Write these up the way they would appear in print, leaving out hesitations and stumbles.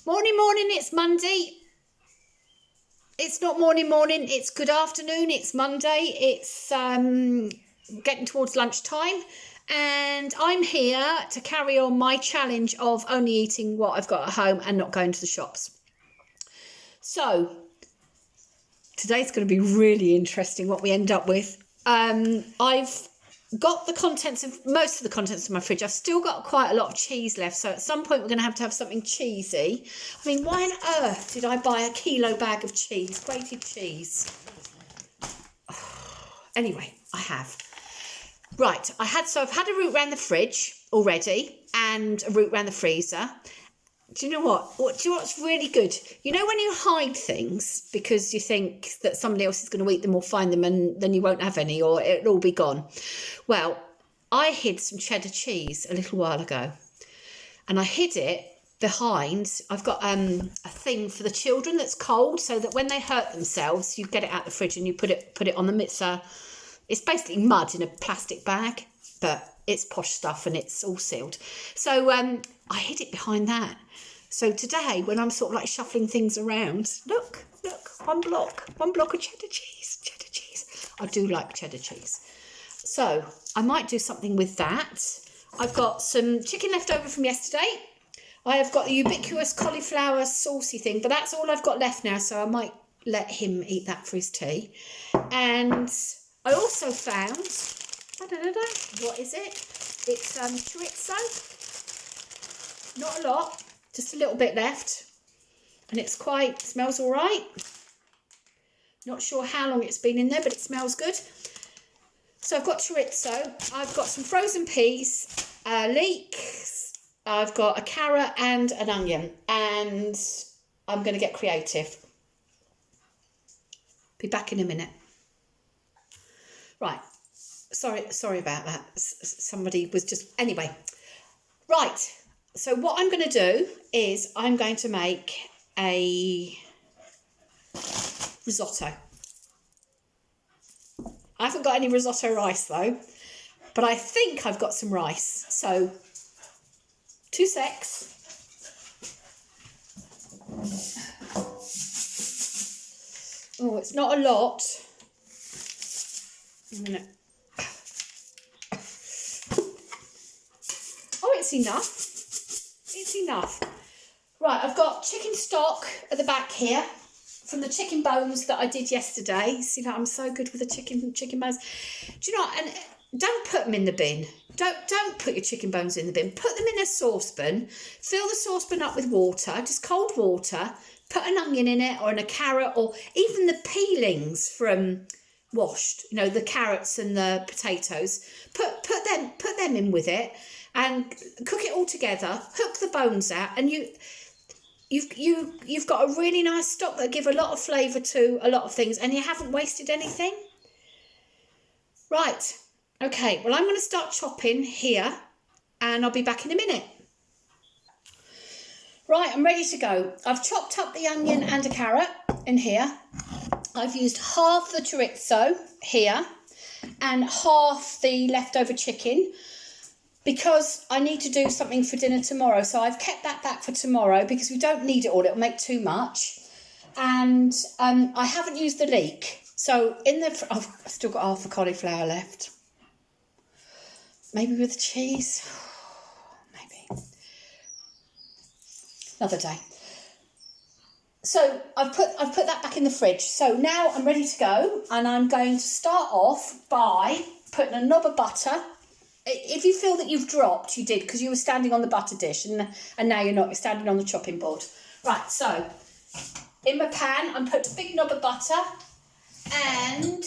Morning, it's Monday. It's not morning, it's good afternoon, it's Monday. It's getting towards lunchtime. And I'm here to carry on my challenge of only eating what I've got at home and not going to the shops. So, today's going to be really interesting what we end up with. I've got the contents of most of the contents of my fridge. I've still got quite a lot of cheese left, so at some point we're going to have something cheesy. I mean, why on earth did I buy a kilo bag of cheese, grated cheese? Anyway, I have. Right, I've had a route around the fridge already and a route around the freezer. Do you know what? Do you know what's really good? You know when you hide things because you think that somebody else is going to eat them or find them and then you won't have any or it'll all be gone? Well, I hid some cheddar cheese a little while ago and I hid it behind. I've got a thing for the children that's cold so that when they hurt themselves, you get it out the fridge and you put it on them. It's basically mud in a plastic bag, but it's posh stuff and it's all sealed. So I hid it behind that. So today, when I'm sort of like shuffling things around, look, one block of cheddar cheese. I do like cheddar cheese. So I might do something with that. I've got some chicken left over from yesterday. I have got the ubiquitous cauliflower saucy thing, but that's all I've got left now, so I might let him eat that for his tea. And I also found, what is it? It's chorizo. Not a lot, just a little bit left. And it smells all right. Not sure how long it's been in there, but it smells good. So I've got chorizo. I've got some frozen peas, leeks. I've got a carrot and an onion. And I'm going to get creative. Be back in a minute. Right. Sorry about that. Somebody was just... Anyway. Right. So what I'm going to do is I'm going to make a risotto. I haven't got any risotto rice though, but I think I've got some rice. So 2 secs. Oh, it's not a lot. A minute. Oh, it's enough. It's enough. Right, I've got chicken stock at the back here from the chicken bones that I did yesterday. See, like, I'm so good with the chicken bones. Do you know what? And don't put them in the bin. Don't put your chicken bones in the bin. Put them in a saucepan. Fill the saucepan up with water, just cold water. Put an onion in it or in a carrot or even the peelings from washed, you know, the carrots and the potatoes. Put them in with it. And cook it all together, hook the bones out, and you've got a really nice stock that give a lot of flavour to a lot of things, and you haven't wasted anything. Right, okay, well I'm going to start chopping here, and I'll be back in a minute. Right, I'm ready to go. I've chopped up the onion and a carrot in here. I've used half the chorizo here, and half the leftover chicken, because I need to do something for dinner tomorrow. So I've kept that back for tomorrow because we don't need it all. It'll make too much. And I haven't used the leek. So I've still got half a cauliflower left. Maybe with cheese. Maybe. Another day. So I've put that back in the fridge. So now I'm ready to go. And I'm going to start off by putting a knob of butter. If you feel that you've dropped, you did, because you were standing on the butter dish and now you're not, you're standing on the chopping board. Right, so in my pan, I'm putting a big knob of butter and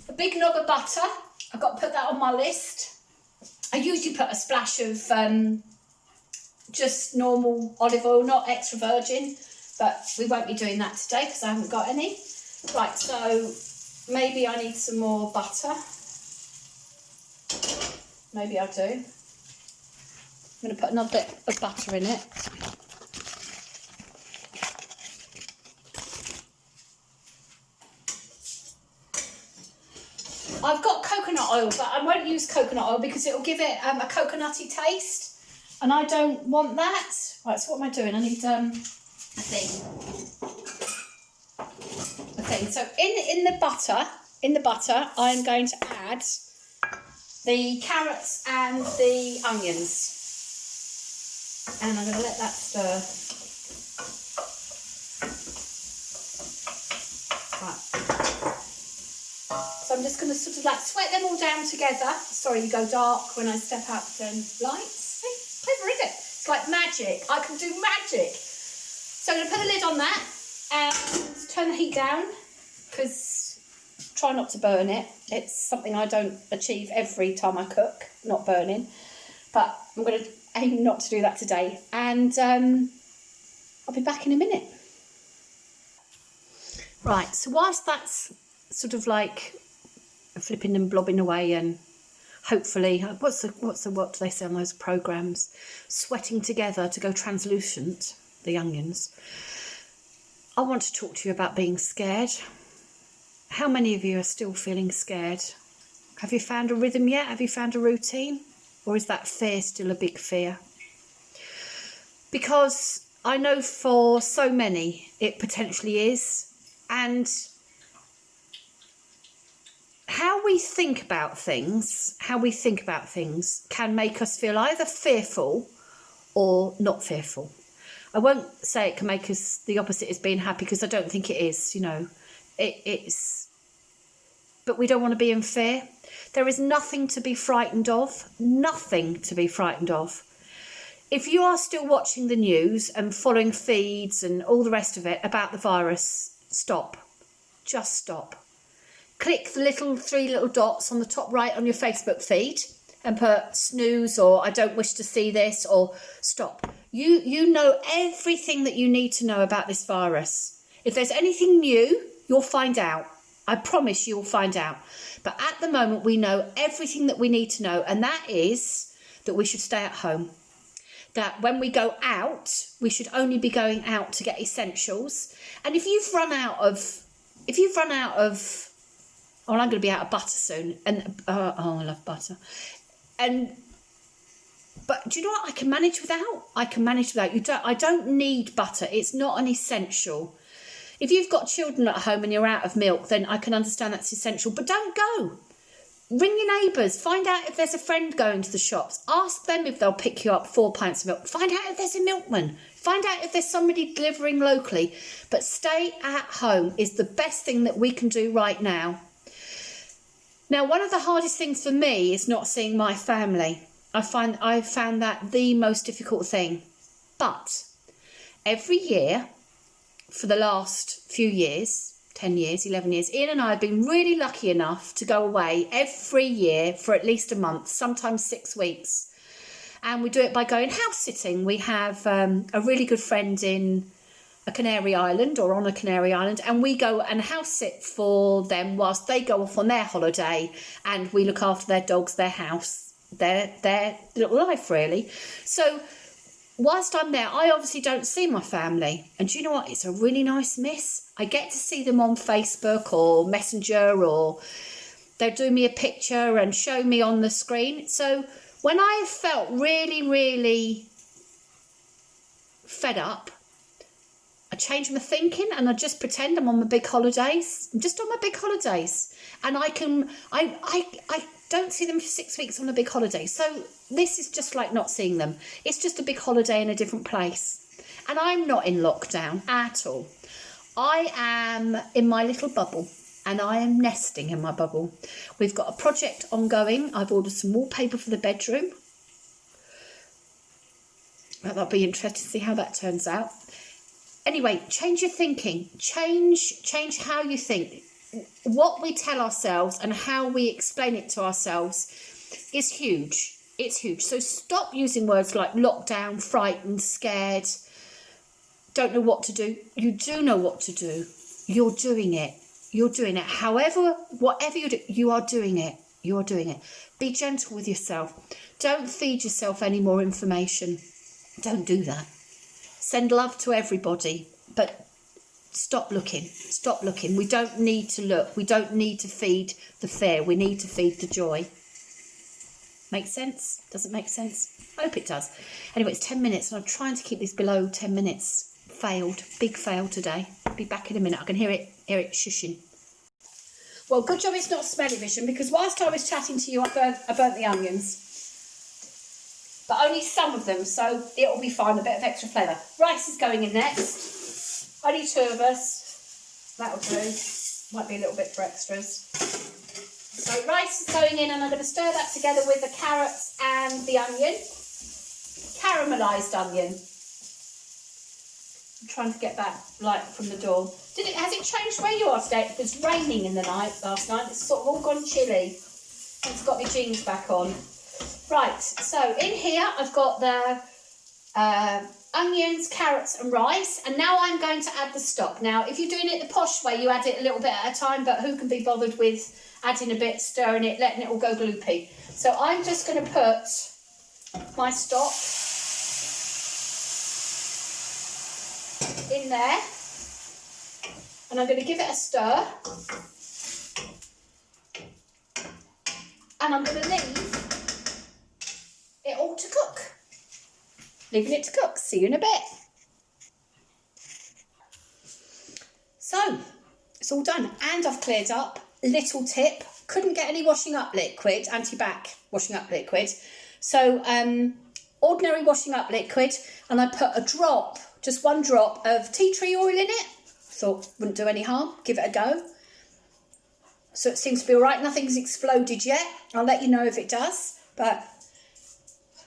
a big knob of butter. I've got to put that on my list. I usually put a splash of just normal olive oil, not extra virgin, but we won't be doing that today because I haven't got any. Right, so maybe I need some more butter. Maybe I do. I'm going to put another bit of butter in it. I've got coconut oil, but I won't use coconut oil because it will give it a coconutty taste, and I don't want that. Right, so what am I doing? I need a thing. So in the butter, I'm going to add the carrots and the onions, and I'm going to let that stir. Right. So I'm just going to sort of like sweat them all down together. Sorry, you go dark when I step out the lights. Hey, clever, isn't it? It's like magic. I can do magic. So I'm going to put the lid on that and turn the heat down, because try not to burn it. It's something I don't achieve every time I cook, not burning. But I'm going to aim not to do that today. And I'll be back in a minute. Right, so whilst that's sort of like flipping and blobbing away, and hopefully, what do they say on those programmes? Sweating together to go translucent, the onions. I want to talk to you about being scared. How many of you are still feeling scared? Have you found a rhythm yet? Have you found a routine? Or is that fear still a big fear? Because I know for so many it potentially is. And how we think about things can make us feel either fearful or not fearful. I won't say it can make us the opposite is being happy, because I don't think it is, you know. It's, but we don't want to be in fear. There is nothing to be frightened of. Nothing to be frightened of. If you are still watching the news and following feeds and all the rest of it about the virus, stop. Just stop. Click the three little dots on the top right on your Facebook feed and put snooze, or I don't wish to see this, or stop. You know everything that you need to know about this virus. If there's anything new, you'll find out. I promise you'll find out. But at the moment, we know everything that we need to know, and that is that we should stay at home. That when we go out, we should only be going out to get essentials. And if you've run out of, oh, I'm going to be out of butter soon, and I love butter. But do you know what? I can manage without. I don't need butter. It's not an essential. If you've got children at home and you're out of milk, then I can understand that's essential. But don't go. Ring your neighbours. Find out if there's a friend going to the shops. Ask them if they'll pick you up 4 pints of milk. Find out if there's a milkman. Find out if there's somebody delivering locally. But stay at home is the best thing that we can do right now. Now, one of the hardest things for me is not seeing my family. I found that the most difficult thing. But every year, for the last few years, 10 years, 11 years, Ian and I have been really lucky enough to go away every year for at least a month, sometimes 6 weeks. And we do it by going house sitting. We have a really good friend in a Canary Island, or on a Canary Island, and we go and house sit for them whilst they go off on their holiday, and we look after their dogs, their house, their little life, really. So whilst I'm there, I obviously don't see my family. And do you know what? It's a really nice miss. I get to see them on Facebook or Messenger, or they'll do me a picture and show me on the screen. So when I felt really, really fed up, I change my thinking and I just pretend I'm on my big holidays. I'm just on my big holidays. And I don't see them for 6 weeks on a big holiday. So this is just like not seeing them. It's just a big holiday in a different place. And I'm not in lockdown at all. I am in my little bubble, and I am nesting in my bubble. We've got a project ongoing. I've ordered some wallpaper for the bedroom. Well, that'll be interesting to see how that turns out. Anyway, change your thinking. Change how you think. What we tell ourselves and how we explain it to ourselves is huge. It's huge. So stop using words like lockdown, frightened, scared, don't know what to do. You do know what to do. You're doing it. You're doing it. However, whatever you do, you are doing it. You are doing it. Be gentle with yourself. Don't feed yourself any more information. Don't do that. Send love to everybody, but Stop looking. Stop looking. We don't need to look. We don't need to feed the fear. We need to feed the joy. Make sense? Does it make sense? I hope it does. Anyway, it's 10 minutes and I'm trying to keep this below 10 minutes. Failed. Big fail today. Be back in a minute. I can hear it shushing. Well, good job it's not smelly vision, because whilst I was chatting to you, I burnt the onions. But only some of them, so it'll be fine. A bit of extra flavour. Rice is going in next. Only 2 of us. That'll do. Might be a little bit for extras. So rice is going in, and I'm going to stir that together with the carrots and the onion. Caramelised onion. I'm trying to get that light from the door. Has it changed where you are today? It was raining in the night last night. It's sort of all gone chilly. It's got my jeans back on. Right, so in here I've got the onions, carrots and rice, and now I'm going to add the stock. Now, if you're doing it the posh way, you add it a little bit at a time, but who can be bothered with adding a bit, stirring it, letting it all go gloopy? So I'm just going to put my stock in there, and I'm going to give it a stir, and I'm going to leave it all to cook. Leaving it to cook. See you in a bit. So, it's all done, and I've cleared up. Little tip, couldn't get any washing up liquid, anti-bac washing up liquid. So, ordinary washing up liquid, and I put a drop, just 1 drop of tea tree oil in it. Thought wouldn't do any harm, give it a go. So it seems to be all right. Nothing's exploded yet. I'll let you know if it does, but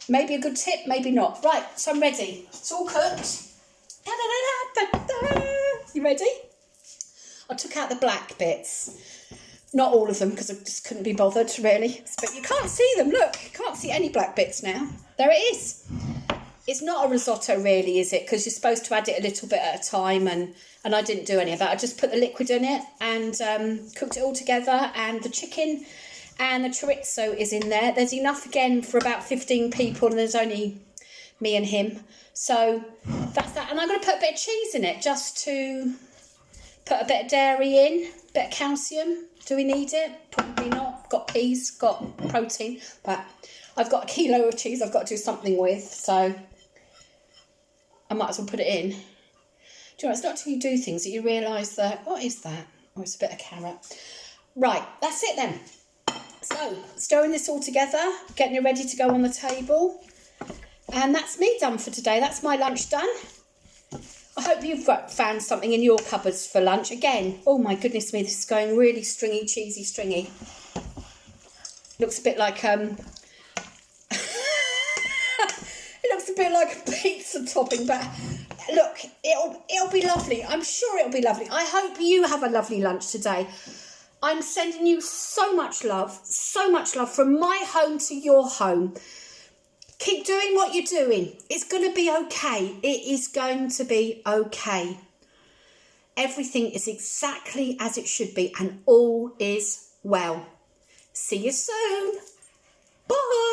maybe a good tip, maybe not. Right, so I'm ready. It's all cooked. You ready? I took out the black bits. Not all of them, because I just couldn't be bothered, really. But you can't see them, look. You can't see any black bits now. There it is. It's not a risotto, really, is it? Because you're supposed to add it a little bit at a time, and I didn't do any of that. I just put the liquid in it and cooked it all together, and the chicken and the chorizo is in there. There's enough, again, for about 15 people, and there's only me and him. So that's that. And I'm going to put a bit of cheese in it, just to put a bit of dairy in, a bit of calcium. Do we need it? Probably not. Got peas, got protein, but I've got a kilo of cheese I've got to do something with, so I might as well put it in. Do you know, it's not until you do things that you realise that, what is that? Oh, it's a bit of carrot. Right, that's it then. So, stirring this all together, getting it ready to go on the table. And that's me done for today. That's my lunch done. I hope you've found something in your cupboards for lunch. Again, oh my goodness me, this is going really stringy, cheesy, stringy. Looks a bit like, it looks a bit like a pizza topping, but look, it'll be lovely. I'm sure it'll be lovely. I hope you have a lovely lunch today. I'm sending you so much love from my home to your home. Keep doing what you're doing. It's going to be okay. It is going to be okay. Everything is exactly as it should be, and all is well. See you soon. Bye.